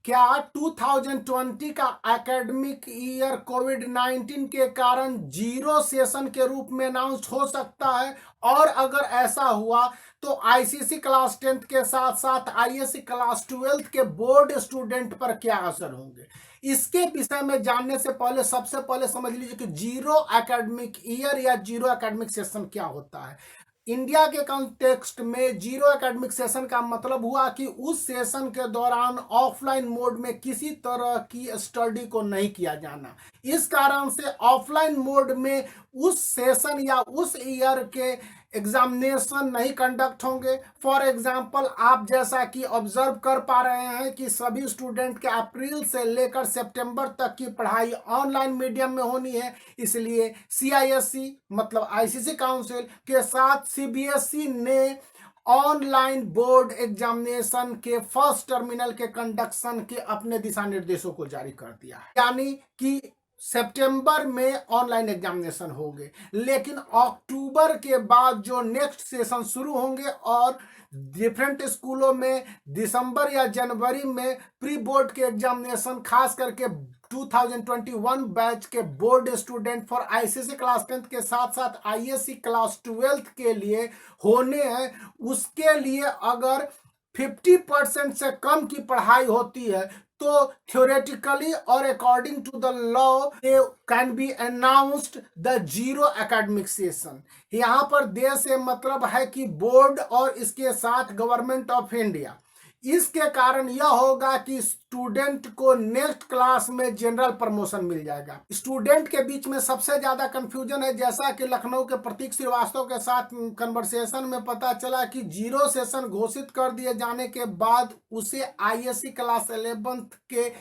क्या 2020 का academic year कोविड-19 के कारण जीरो सेशन के रूप में अनाउंस हो सकता है? और अगर ऐसा हुआ तो आईसीएसई क्लास 10th के साथ साथ आईएससी क्लास 12th के बोर्ड स्टूडेंट पर क्या असर होंगे? इसके विषय में जानने से पहले सबसे पहले समझ लीजिए कि जीरो एकेडमिक ईयर या जीरो एकेडमिक सेशन क्या होता है। इंडिया के कॉन्टेक्स्ट में जीरो एकेडमिक सेशन का मतलब हुआ कि उस सेशन के दौरान ऑफलाइन मोड में किसी तरह की स्टडी को नहीं किया जाना। इस कारण से ऑफलाइन मोड में उस सेशन या उस ईयर के एग्जामिनेशन नहीं कंडक्ट होंगे। फॉर एग्जांपल, आप जैसा कि ऑब्जर्व कर पा रहे हैं कि सभी स्टूडेंट के अप्रैल से लेकर सितंबर तक की पढ़ाई ऑनलाइन मीडियम में होनी है। इसलिए सीआईएससी मतलब आईसीएसई काउंसिल के साथ सीबीएसई ने ऑनलाइन बोर्ड एग्जामिनेशन के फर्स्ट टर्मिनल के कंडक्शन के अपने दिशा निर्देशों को जारी कर दिया है, यानी कि सितंबर में ऑनलाइन एग्जामिनेशन होंगे, लेकिन अक्टूबर के बाद जो नेक्स्ट सेशन शुरू होंगे और डिफरेंट स्कूलों में दिसंबर या जनवरी में प्री बोर्ड के एग्जामिनेशन खास करके 2021 बैच के board student for ICSE class 10th के साथ साथ आईएससी क्लास 12th के लिए होने हैं। उसके लिए अगर 50% से कम की पढ़ाई होती है तो थ्योरेटिकली और according to the law can be announced the zero academic session. यहां पर दे से मतलब है कि बोर्ड और इसके साथ गवर्नमेंट ऑफ इंडिया। इसके कारण यह होगा कि स्टूडेंट को नेक्स्ट क्लास में जनरल प्रमोशन मिल जाएगा। स्टूडेंट के बीच में सबसे ज्यादा कंफ्यूजन है, जैसा कि लखनऊ के प्रतीक श्रीवास्तव के साथ कन्वर्सेशन में पता चला कि जीरो सेशन घोषित कर दिए जाने के बाद उसे आईएससी क्लास 11th के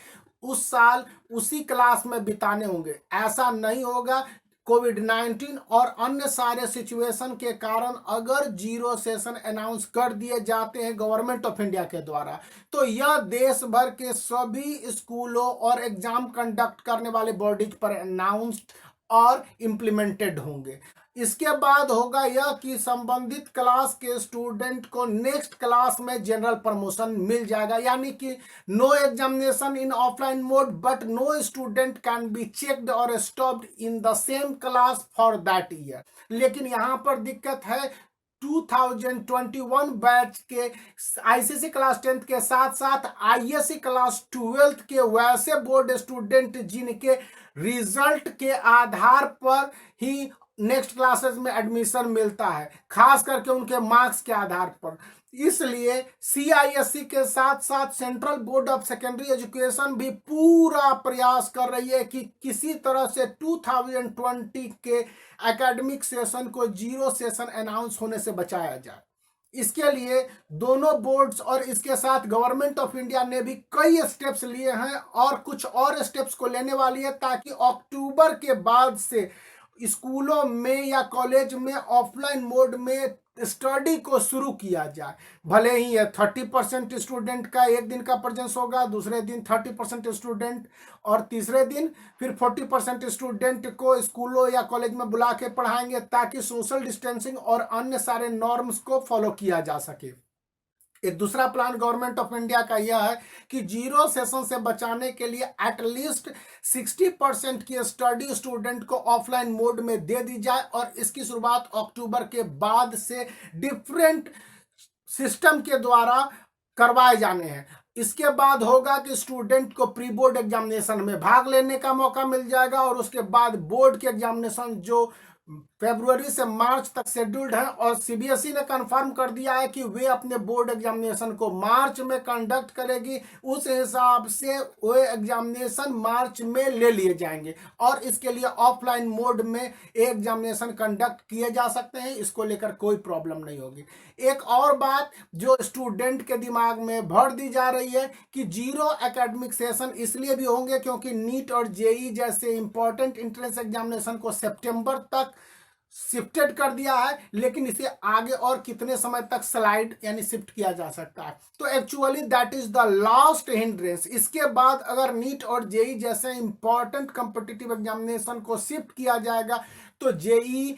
उस साल उसी क्लास में बिताने होंगे। ऐसा नहीं होगा। कोविड-19 और अन्य सारे सिचुएशन के कारण अगर जीरो सेशन अनाउंस कर दिए जाते हैं गवर्नमेंट ऑफ इंडिया के द्वारा, तो यह देश भर के सभी स्कूलों और एग्जाम कंडक्ट करने वाले बॉडीज पर अनाउंस्ड और इम्प्लीमेंटेड होंगे। इसके बाद होगा यह कि संबंधित क्लास के स्टूडेंट को नेक्स्ट क्लास में जनरल प्रमोशन मिल जाएगा, यानी कि no examination in offline mode but no student can be checked और stopped in the same class for that year. लेकिन यहां पर दिक्कत है, 2021 बैच के आईसीएसई क्लास 10th के साथ साथ आईएससी क्लास 12th के वैसे बोर्ड स्टूडेंट जिनके रिजल्ट के आधार पर ही नेक्स्ट क्लासेस में एडमिशन मिलता है, खास करके उनके मार्क्स के आधार पर। इसलिए सीआईएससी के साथ साथ central board of secondary education भी पूरा प्रयास कर रही है कि किसी तरह से 2020 के एकेडमिक सेशन को जीरो सेशन अनाउंस होने से बचाया जाए। इसके लिए दोनों बोर्ड्स और इसके साथ गवर्नमेंट ऑफ इंडिया ने भी कई स्टेप्स लिए हैं और कुछ और स्टेप्स को लेने वाली है, ताकि अक्टूबर के बाद से स्कूलों में या कॉलेज में ऑफलाइन मोड में स्टडी को शुरू किया जाए। भले ही 30% स्टूडेंट का एक दिन का प्रेजेंस होगा, दूसरे दिन 30% स्टूडेंट और तीसरे दिन फिर 40% स्टूडेंट को स्कूलों या कॉलेज में बुला के पढ़ाएंगे, ताकि सोशल डिस्टेंसिंग और अन्य सारे नॉर्म्स को फॉलो किया जा सके। एक दूसरा प्लान गवर्नमेंट ऑफ इंडिया का यह है कि जीरो सेशन से बचाने के लिए एटलीस्ट 60% की स्टडी स्टूडेंट को ऑफलाइन मोड में दे दी जाए और इसकी शुरुआत अक्टूबर के बाद से डिफरेंट सिस्टम के द्वारा करवाए जाने हैं। इसके बाद होगा कि स्टूडेंट को प्री बोर्ड एग्जामिनेशन में भाग लेने का मौका मिल जाएगा और उसके बाद बोर्ड के एग्जामिनेशन जो फरवरी से मार्च तक शेड्यूल्ड है, और सीबीएसई ने कंफर्म कर दिया है कि वे अपने बोर्ड एग्जामिनेशन को मार्च में कंडक्ट करेगी। उस हिसाब से वो एग्जामिनेशन मार्च में ले लिए जाएंगे और इसके लिए ऑफलाइन मोड में एग्जामिनेशन कंडक्ट किए जा सकते हैं। इसको लेकर कोई प्रॉब्लम नहीं होगी। एक और बात जो स्टूडेंट के दिमाग में भर दी जा रही है कि जीरो एकेडमिक सेशन इसलिए भी होंगे क्योंकि नीट और जेई जैसे इंपॉर्टेंट एंट्रेंस एग्जामिनेशन को सितंबर तक शिफ्टेड कर दिया है, लेकिन इसे आगे और कितने समय तक स्लाइड यानी शिफ्ट किया जा सकता है। तो actually that is the last hindrance. इसके बाद अगर नीट और जेई जैसे इंपॉर्टेंट कॉम्पिटिटिव एग्जामिनेशन को शिफ्ट किया जाएगा तो जेई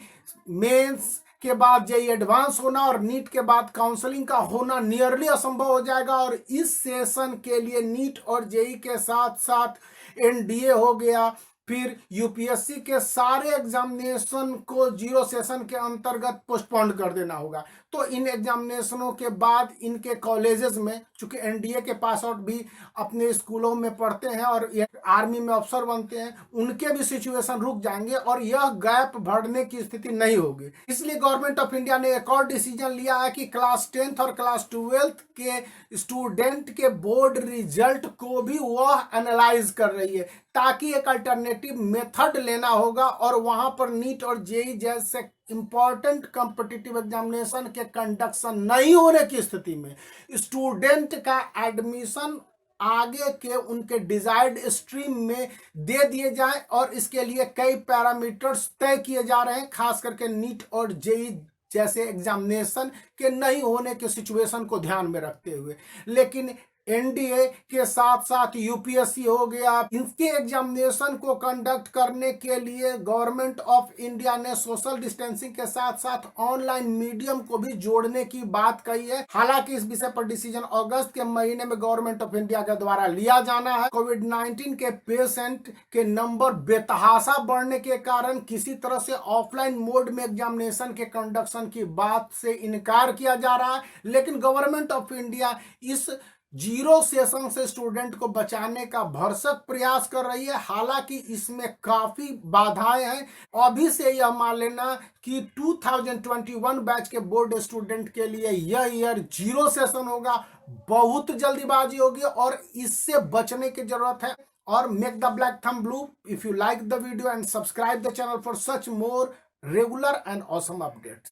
मेंस के बाद जेई एडवांस होना और नीट के बाद काउंसलिंग का होना नियरली असंभव हो जाएगा। और इस सेशन के लिए नीट और जेई के साथ साथ एनडीए हो गया, फिर यूपीएससी के सारे एग्जामिनेशन को जीरो सेशन के अंतर्गत पोस्टपोन कर देना होगा। तो इन एग्जामिनेशनों के बाद इनके कॉलेजेस में, चूंकि एनडीए के पास आउट भी अपने स्कूलों में पढ़ते हैं और आर्मी में अफसर बनते हैं, उनके भी सिचुएशन रुक जाएंगे और यह गैप भरने की स्थिति नहीं होगी। इसलिए गवर्नमेंट ऑफ इंडिया ने एक और डिसीजन लिया है कि क्लास 10th और क्लास 12th के स्टूडेंट के बोर्ड रिजल्ट को भी वह एनालाइज कर रही है, ताकि एक अल्टरनेटिव मेथड लेना होगा और वहां पर नीट और जेई जैसे इंपॉर्टेंट कॉम्पिटिटिव एग्जामिनेशन के कंडक्शन नहीं होने की स्थिति में स्टूडेंट का एडमिशन आगे के उनके डिजायर्ड स्ट्रीम में दे दिए जाए। और इसके लिए कई पैरामीटर्स तय किए जा रहे हैं, खास करके नीट और जेई जैसे एग्जामिनेशन के नहीं होने के सिचुएशन को ध्यान में रखते हुए। लेकिन एनडीए के साथ साथ यूपीएससी हो गया, इनके एग्जामिनेशन को कंडक्ट करने के लिए गवर्नमेंट ऑफ इंडिया ने सोशल डिस्टेंसिंग के साथ साथ ऑनलाइन मीडियम को भी जोड़ने की बात कही है। हालांकि इस विषय पर डिसीजन अगस्त के महीने में गवर्नमेंट ऑफ इंडिया के द्वारा लिया जाना है। कोविड-19 के पेशेंट के नंबर बेतहाशा बढ़ने के कारण किसी तरह से ऑफलाइन मोड में एग्जामिनेशन के कंडक्शन की बात से इनकार किया जा रहा है। लेकिन गवर्नमेंट ऑफ इंडिया इस जीरो सेशन से स्टूडेंट को बचाने का भरसक प्रयास कर रही है। हालांकि इसमें काफी बाधाएं हैं। अभी से यह मान लेना कि 2021 बैच के बोर्ड स्टूडेंट के लिए यह ईयर जीरो सेशन होगा, बहुत जल्दीबाजी होगी और इससे बचने की जरूरत है। और make the black thumb blue if you like the video and subscribe the channel for such more regular and awesome updates.